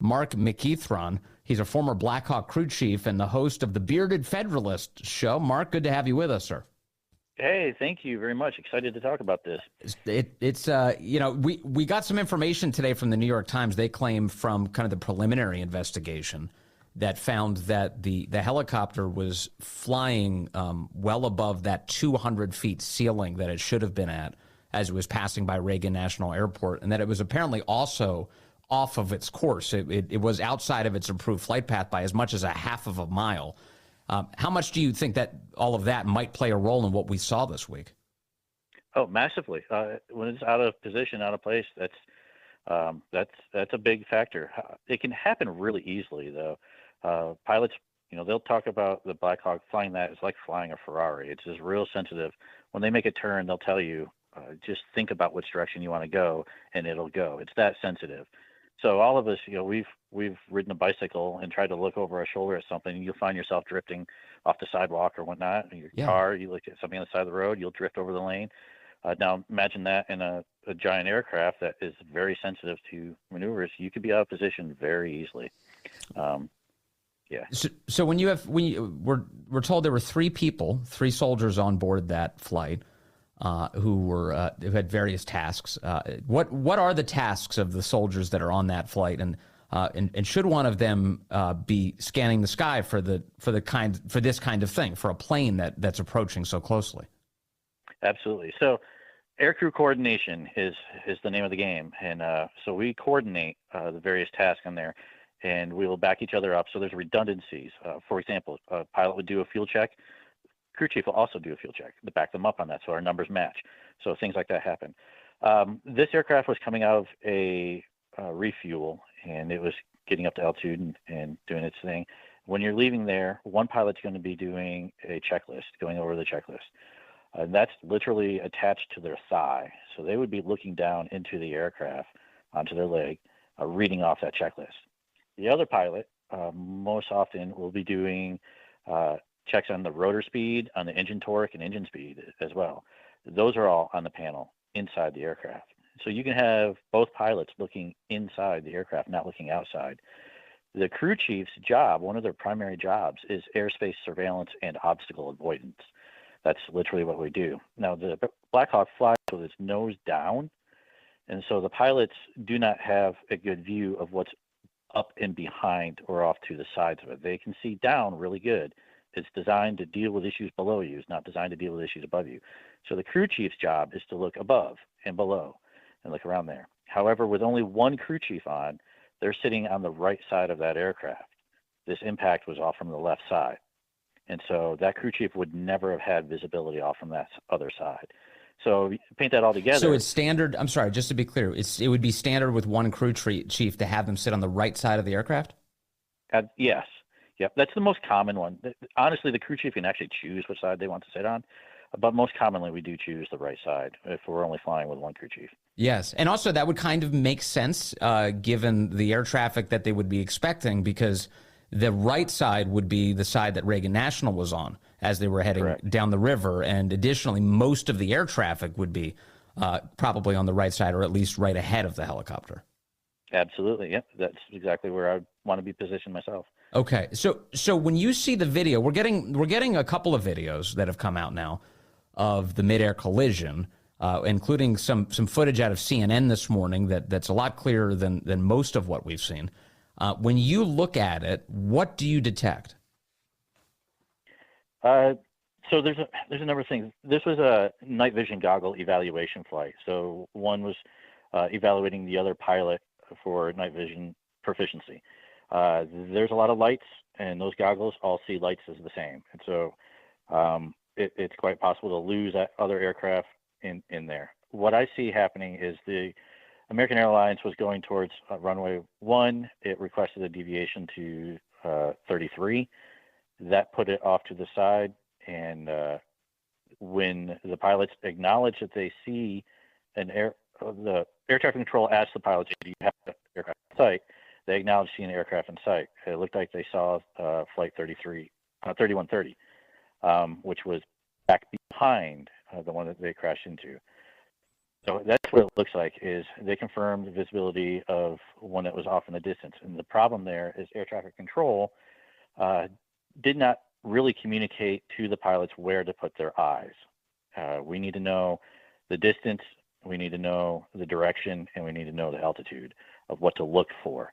Mark McEathron. He's a former Blackhawk crew chief and the host of the Bearded Federalist Show. Mark, good to have you with us, sir. Hey, thank you very much. Excited to talk about this. We got some information today from the New York Times. They claim from kind of the preliminary investigation that found that the helicopter was flying well above that 200 feet ceiling that it should have been at as it was passing by Reagan National Airport, and that it was apparently also off of its course. It was outside of its approved flight path by as much as a half of a mile. How much do you think that all of that might play a role in what we saw this week? Oh, massively. When it's out of position, out of place, that's a big factor. It can happen really easily, though. Pilots, they'll talk about the Blackhawk flying that. It's like flying a Ferrari. It's just real sensitive. When they make a turn, they'll tell you, just think about which direction you want to go, and it'll go. It's that sensitive. So all of us, we've ridden a bicycle and tried to look over our shoulder at something, and you'll find yourself drifting off the sidewalk or whatnot. In your car, you look at something on the side of the road, you'll drift over the lane. Now imagine that in a giant aircraft that is very sensitive to maneuvers. You could be out of position very easily. So we're told there were three soldiers on board that flight. Who had various tasks. What are the tasks of the soldiers that are on that flight, and should one of them be scanning the sky for this kind of thing, for a plane that's approaching so closely? Absolutely. So, aircrew coordination is the name of the game, and so we coordinate the various tasks on there, and we will back each other up. So there's redundancies. For example, a pilot would do a fuel check. Crew chief will also do a fuel check to back them up on that, so our numbers match. So things like that happen. This aircraft was coming out of a refuel, and it was getting up to altitude and doing its thing. When you're leaving there, one pilot's going to be doing a checklist, going over the checklist. And that's literally attached to their thigh. So they would be looking down into the aircraft, onto their leg, reading off that checklist. The other pilot, most often, will be doing checks on the rotor speed, on the engine torque, and engine speed as well. Those are all on the panel inside the aircraft. So you can have both pilots looking inside the aircraft, not looking outside. The crew chief's job, one of their primary jobs, is airspace surveillance and obstacle avoidance. That's literally what we do. Now, the Blackhawk flies with its nose down, and so the pilots do not have a good view of what's up and behind or off to the sides of it. They can see down really good. It's designed to deal with issues below you. It's not designed to deal with issues above you. So the crew chief's job is to look above and below and look around there. However, with only one crew chief on, they're sitting on the right side of that aircraft. This impact was off from the left side. And so that crew chief would never have had visibility off from that other side. So paint that all together. So it's standard, I'm sorry, just to be clear, it would be standard with one crew chief to have them sit on the right side of the aircraft? Yes. Yep, that's the most common one. Honestly, the crew chief can actually choose which side they want to sit on, but most commonly we do choose the right side if we're only flying with one crew chief. Yes, and also that would kind of make sense given the air traffic that they would be expecting, because the right side would be the side that Reagan National was on as they were heading down the river, and additionally, most of the air traffic would be probably on the right side, or at least right ahead of the helicopter. Absolutely, yep. That's exactly where I want to be positioned myself. Okay, so when you see the video, we're getting a couple of videos that have come out now of the midair collision, including some footage out of CNN this morning that's a lot clearer than most of what we've seen. When you look at it, what do you detect? So there's a number of things. This was a night vision goggle evaluation flight. So one was evaluating the other pilot for night vision proficiency. There's a lot of lights, and those goggles all see lights as the same. And so it's quite possible to lose that other aircraft in there. What I see happening is the American Airlines was going towards runway 1. It requested a deviation to 33. That put it off to the side, and when the pilots acknowledge that they see the air traffic control asked the pilots, do you have an aircraft in sight? They acknowledged seeing an aircraft in sight. It looked like they saw flight 3130, which was back behind the one that they crashed into. So that's what it looks like. Is they confirmed the visibility of one that was off in the distance, and the problem there is air traffic control did not really communicate to the pilots where to put their eyes. We need to know the distance, we need to know the direction, and we need to know the altitude of what to look for.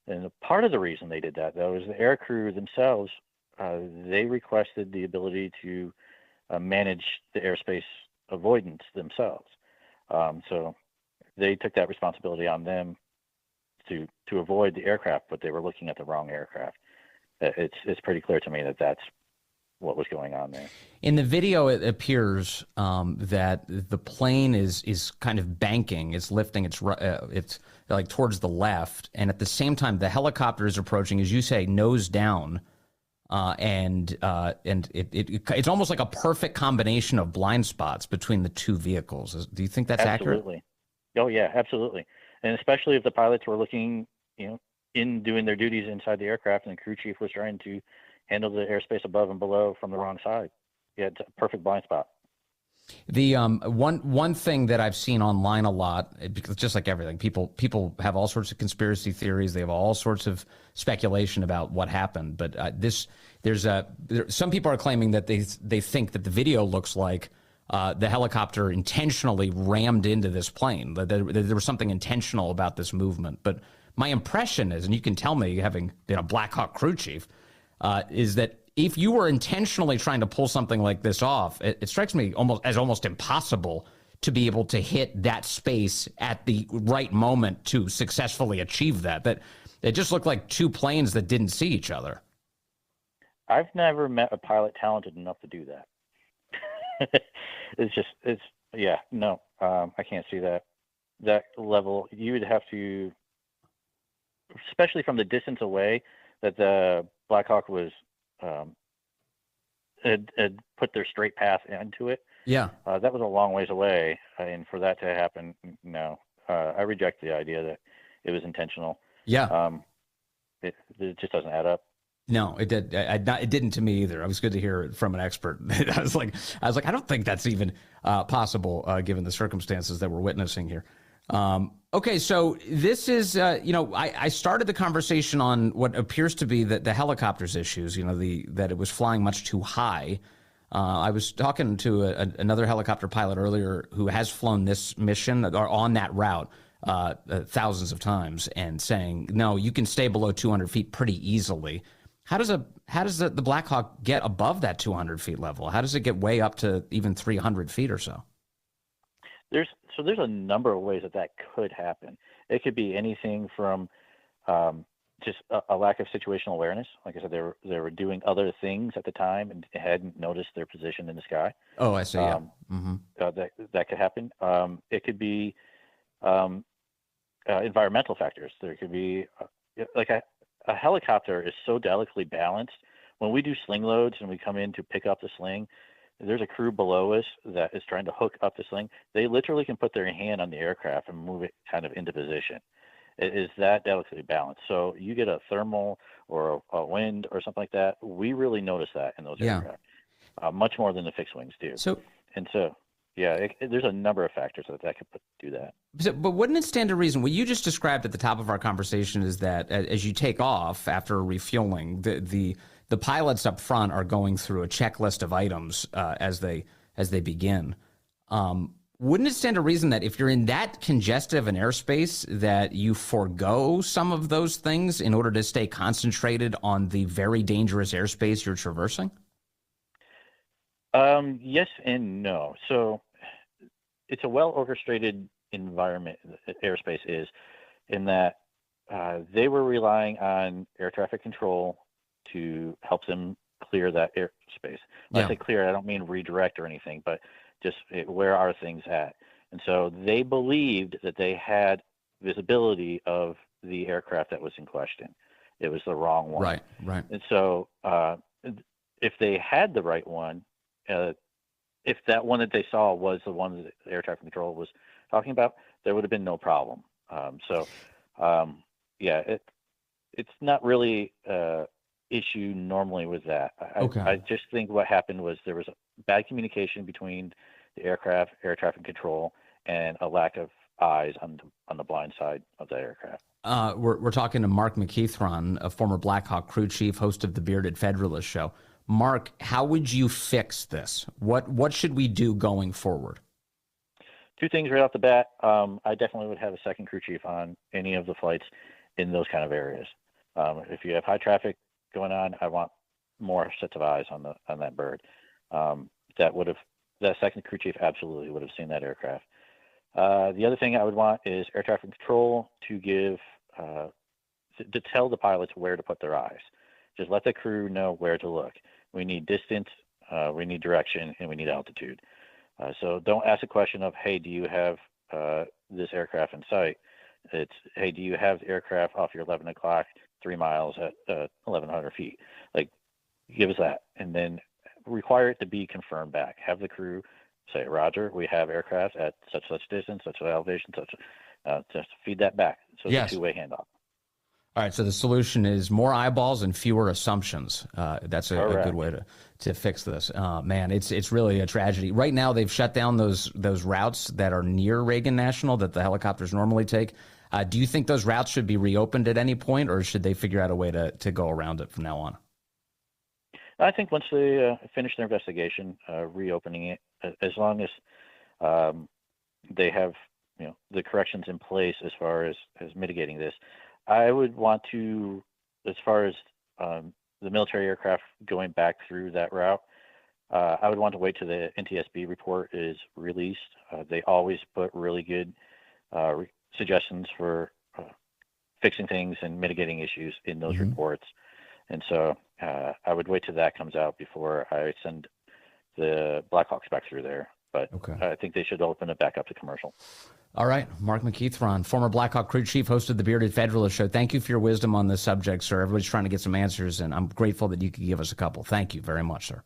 And part of the reason they did that, though, is the air crew themselves, they requested the ability to manage the airspace avoidance themselves. So they took that responsibility on them to avoid the aircraft, but they were looking at the wrong aircraft. It's pretty clear to me that that's what was going on there. In the video, it appears that the plane is kind of banking. It's lifting. It's like towards the left, and at the same time, the helicopter is approaching, as you say, nose down, and it's almost like a perfect combination of blind spots between the two vehicles. Do you think that's accurate? Absolutely. Oh yeah, absolutely. And especially if the pilots were looking, in doing their duties inside the aircraft, and the crew chief was trying to handle the airspace above and below from the wrong side. Yeah, it's a perfect blind spot. The one thing that I've seen online a lot, because just like everything, people have all sorts of conspiracy theories. They have all sorts of speculation about what happened. But some people are claiming that they think that the video looks like the helicopter intentionally rammed into this plane. That there was something intentional about this movement. But my impression is, and you can tell me, having been a Blackhawk crew chief, is that if you were intentionally trying to pull something like this off, it strikes me almost impossible to be able to hit that space at the right moment to successfully achieve that. That it just looked like two planes that didn't see each other. I've never met a pilot talented enough to do that. I can't see that level. You would have to, especially from the distance away that the Blackhawk was had put their straight path into it. Yeah, that was a long ways away, and for that to happen, no, I reject the idea that it was intentional. Yeah, it just doesn't add up. No, it did. It didn't to me either. It was good to hear it from an expert. I was like, I don't think that's even possible given the circumstances that we're witnessing here. Okay, so this is, I started the conversation on what appears to be the helicopter's issues. That it was flying much too high. I was talking to another helicopter pilot earlier who has flown this mission or on that route thousands of times, and saying, no, you can stay below 200 feet pretty easily. How does the Blackhawk get above that 200 feet level? How does it get way up to even 300 feet or so? There's a number of ways that could happen. It could be anything from just a lack of situational awareness. Like I said, they were doing other things at the time and hadn't noticed their position in the sky. Oh, I see. Yeah. That could happen. It could be environmental factors. There could be a helicopter is so delicately balanced. When we do sling loads and we come in to pick up the sling, there's a crew below us that is trying to hook up the sling. They literally can put their hand on the aircraft and move it kind of into position. It is that delicately balanced. So you get a thermal or a wind or something like that, we really notice that in those aircraft, much more than the fixed wings do. There's a number of factors that could do that. But wouldn't it stand to reason? What you just described at the top of our conversation is that as you take off after refueling, the pilots up front are going through a checklist of items as they begin. Wouldn't it stand to reason that if you're in that congested of an airspace, that you forego some of those things in order to stay concentrated on the very dangerous airspace you're traversing? Yes and no. So it's a well-orchestrated environment, airspace is, in that they were relying on air traffic control to help them clear that airspace. When I say clear, I don't mean redirect or anything, but just where are things at? And so they believed that they had visibility of the aircraft that was in question. It was the wrong one. Right. And so if they had the right one, if that one that they saw was the one that air traffic control was talking about, there would have been no problem. It's not really issue normally with that. I just think what happened was there was bad communication between the aircraft, air traffic control, and a lack of eyes on the blind side of the aircraft. We're talking to Mark McEathron, a former Blackhawk crew chief, host of the Bearded Federalist Show. Mark, how would you fix this? What should we do going forward? Two things right off the bat. I definitely would have a second crew chief on any of the flights in those kind of areas. If you have high traffic going on, I want more sets of eyes on that bird. That second crew chief absolutely would have seen that aircraft. The other thing I would want is air traffic control to tell the pilots where to put their eyes. Just let the crew know where to look. We need distance, we need direction, and we need altitude. So don't ask a question of, hey, do you have this aircraft in sight? It's, hey, do you have the aircraft off your 11 o'clock, 3 miles at 1,100 feet? Like, give us that. And then require it to be confirmed back. Have the crew say, Roger, we have aircraft at such distance, such elevation, just feed that back. So it's a two-way handoff. All right, so the solution is more eyeballs and fewer assumptions. That's a good way to fix this. Man, it's really a tragedy. Right now, they've shut down those routes that are near Reagan National that the helicopters normally take. Do you think those routes should be reopened at any point, or should they figure out a way to go around it from now on? I think once they finish their investigation, reopening it, as long as they have the corrections in place as far as mitigating this, I would want to, as far as the military aircraft going back through that route, I would want to wait till the NTSB report is released. They always put really good suggestions for fixing things and mitigating issues in those reports. And so I would wait till that comes out before I send the Blackhawks back through there. But I think they should open it back up to commercial. All right. Mark McEathron, former Blackhawk crew chief, host of the Bearded Federalist Show. Thank you for your wisdom on this subject, sir. Everybody's trying to get some answers, and I'm grateful that you could give us a couple. Thank you very much, sir.